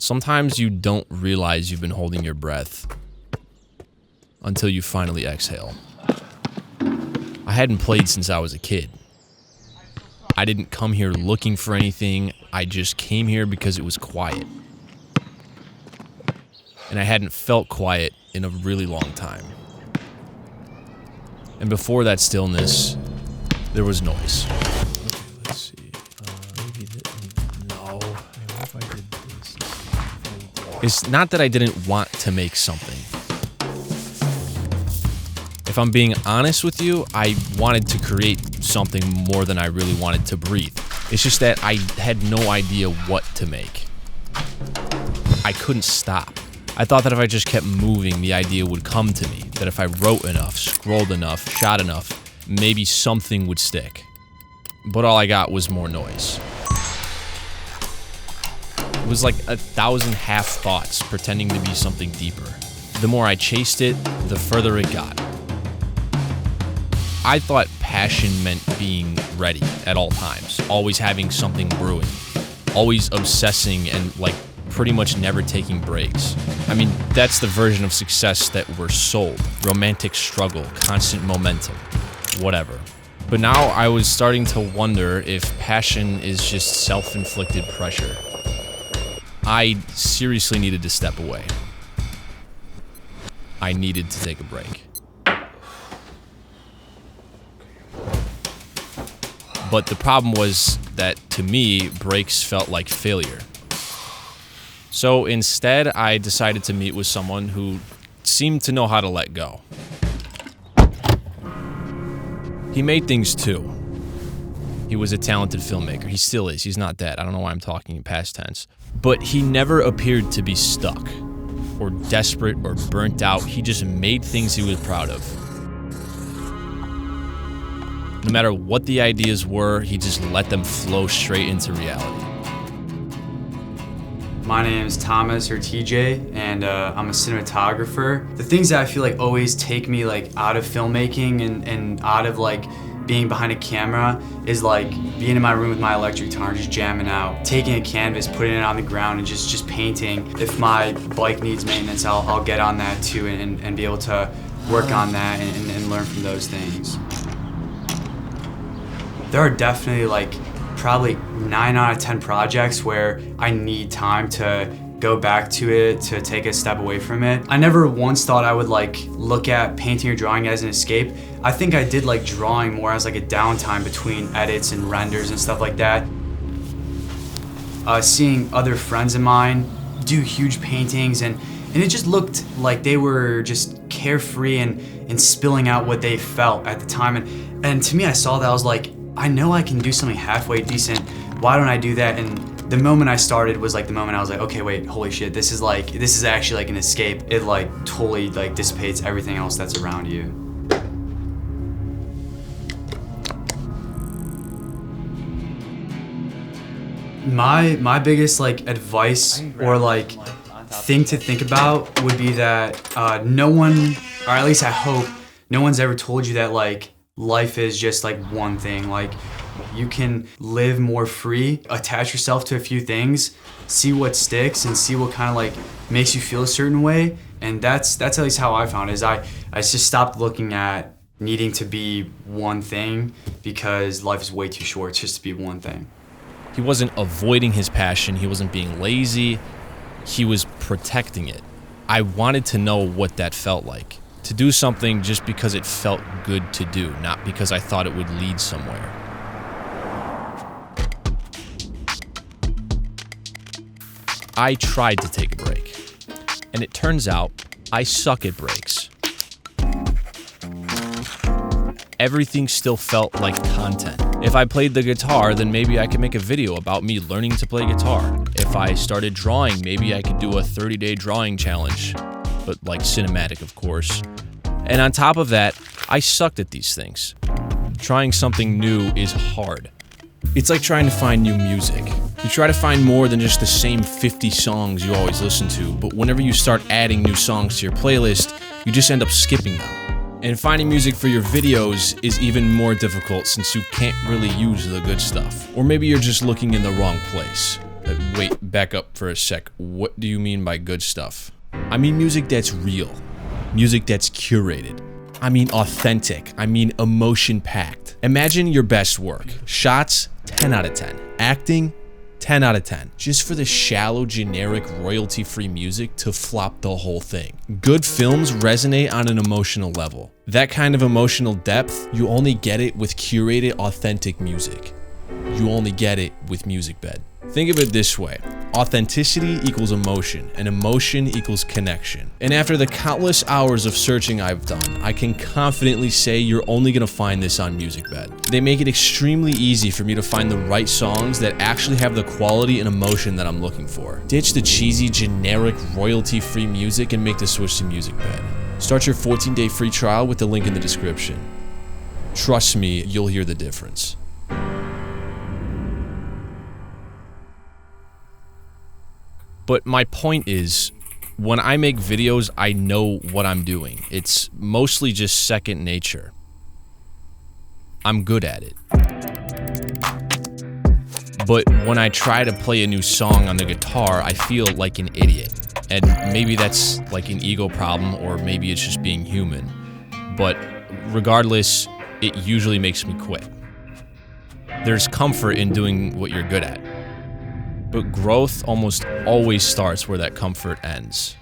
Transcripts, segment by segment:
Sometimes you don't realize you've been holding your breath until you finally exhale. I hadn't played since I was a kid. I didn't come here looking for anything. I just came here because it was quiet. And I hadn't felt quiet in a really long time. And before that stillness, there was noise. Okay, let's see. Maybe no. What if I did this? It's not that I didn't want to make something. If I'm being honest with you, I wanted to create something more than I really wanted to breathe. It's just that I had no idea what to make. I couldn't stop. I thought that if I just kept moving, the idea would come to me. That if I wrote enough, scrolled enough, shot enough, maybe something would stick. But all I got was more noise. It was like 1,000 half thoughts pretending to be something deeper. The more I chased it, the further it got. I thought passion meant being ready at all times, always having something brewing, always obsessing and pretty much never taking breaks. I mean, that's the version of success that we're sold. Romantic struggle, constant momentum, whatever. But now I was starting to wonder if passion is just self-inflicted pressure. I seriously needed to step away. I needed to take a break. But the problem was that, to me, breaks felt like failure. So instead, I decided to meet with someone who seemed to know how to let go. He made things too. He was a talented filmmaker. He still is. He's not dead. I don't know why I'm talking in past tense. But he never appeared to be stuck or desperate or burnt out. He just made things he was proud of. No matter what the ideas were, he just let them flow straight into reality. My name is Thomas, or TJ, and I'm a cinematographer. The things that I feel like always take me out of filmmaking and out of being behind a camera is being in my room with my electric guitar and just jamming out, taking a canvas, putting it on the ground and just painting. If my bike needs maintenance, I'll get on that too and be able to work on that and learn from those things. There are definitely probably 9 out of 10 projects where I need time to go back to it, to take a step away from it. I never once thought I would look at painting or drawing as an escape. I think I did drawing more as a downtime between edits and renders and stuff like that. Seeing other friends of mine do huge paintings and it just looked like they were just carefree and spilling out what they felt at the time. And to me, I saw that, I was like, I know I can do something halfway decent. Why don't I do that? And the moment I started was the moment I was like, okay, wait, holy shit, this is actually an escape. It totally dissipates everything else that's around you. My biggest advice or thing to think about would be that no one, or at least I hope, no one's ever told you that life is just one thing. You can live more free, attach yourself to a few things, see what sticks and see what kind of makes you feel a certain way. And that's at least how I found it, is I just stopped looking at needing to be one thing, because life is way too short just to be one thing. He wasn't avoiding his passion. He wasn't being lazy. He was protecting it. I wanted to know what that felt like. To do something just because it felt good to do, not because I thought it would lead somewhere. I tried to take a break, and it turns out I suck at breaks. Everything still felt like content. If I played the guitar, then maybe I could make a video about me learning to play guitar. If I started drawing, maybe I could do a 30-day drawing challenge, but cinematic, of course. And on top of that, I sucked at these things. Trying something new is hard. It's like trying to find new music. You try to find more than just the same 50 songs you always listen to, but whenever you start adding new songs to your playlist, you just end up skipping them. And finding music for your videos is even more difficult since you can't really use the good stuff. Or maybe you're just looking in the wrong place. Wait, back up for a sec. What do you mean by good stuff? I mean music that's real. Music that's curated. I mean authentic. I mean emotion-packed. Imagine your best work. Shots, 10 out of 10. Acting, 10 out of 10. Just for the shallow, generic, royalty-free music to flop the whole thing. Good films resonate on an emotional level. That kind of emotional depth, you only get it with curated, authentic music. You only get it with MusicBed. Think of it this way. Authenticity equals emotion, and emotion equals connection. And after the countless hours of searching I've done, I can confidently say you're only gonna find this on MusicBed. They make it extremely easy for me to find the right songs that actually have the quality and emotion that I'm looking for. Ditch the cheesy, generic, royalty-free music and make the switch to MusicBed. Start your 14-day free trial with the link in the description. Trust me, you'll hear the difference. But my point is, when I make videos, I know what I'm doing. It's mostly just second nature. I'm good at it. But when I try to play a new song on the guitar, I feel like an idiot. And maybe that's like an ego problem, or maybe it's just being human. But regardless, it usually makes me quit. There's comfort in doing what you're good at. But growth almost always starts where that comfort ends.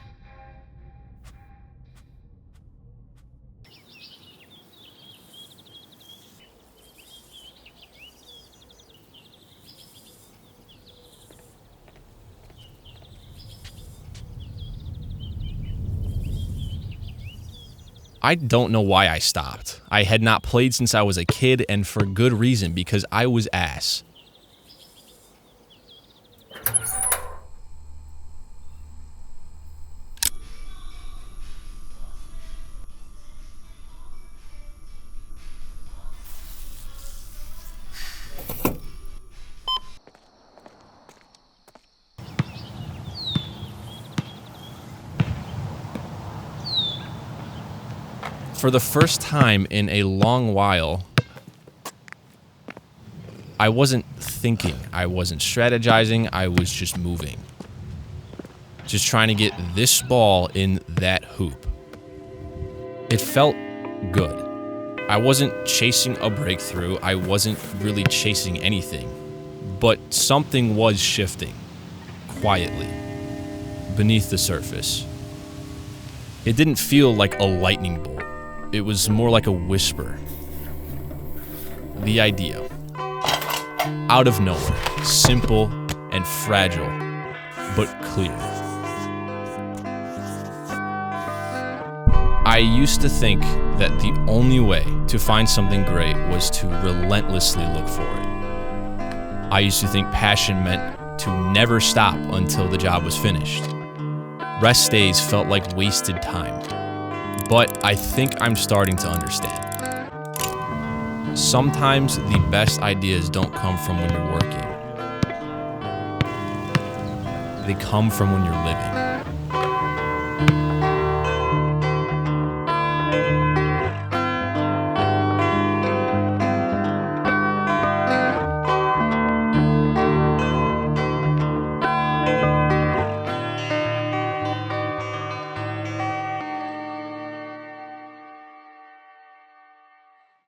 I don't know why I stopped. I had not played since I was a kid, and for good reason, because I was ass. For the first time in a long while, I wasn't thinking, I wasn't strategizing, I was just moving. Just trying to get this ball in that hoop. It felt good. I wasn't chasing a breakthrough, I wasn't really chasing anything. But something was shifting, quietly, beneath the surface. It didn't feel like a lightning bolt. It was more like a whisper. The idea. Out of nowhere. Simple and fragile, but clear. I used to think that the only way to find something great was to relentlessly look for it. I used to think passion meant to never stop until the job was finished. Rest days felt like wasted time. But I think I'm starting to understand. Sometimes the best ideas don't come from when you're working. They come from when you're living.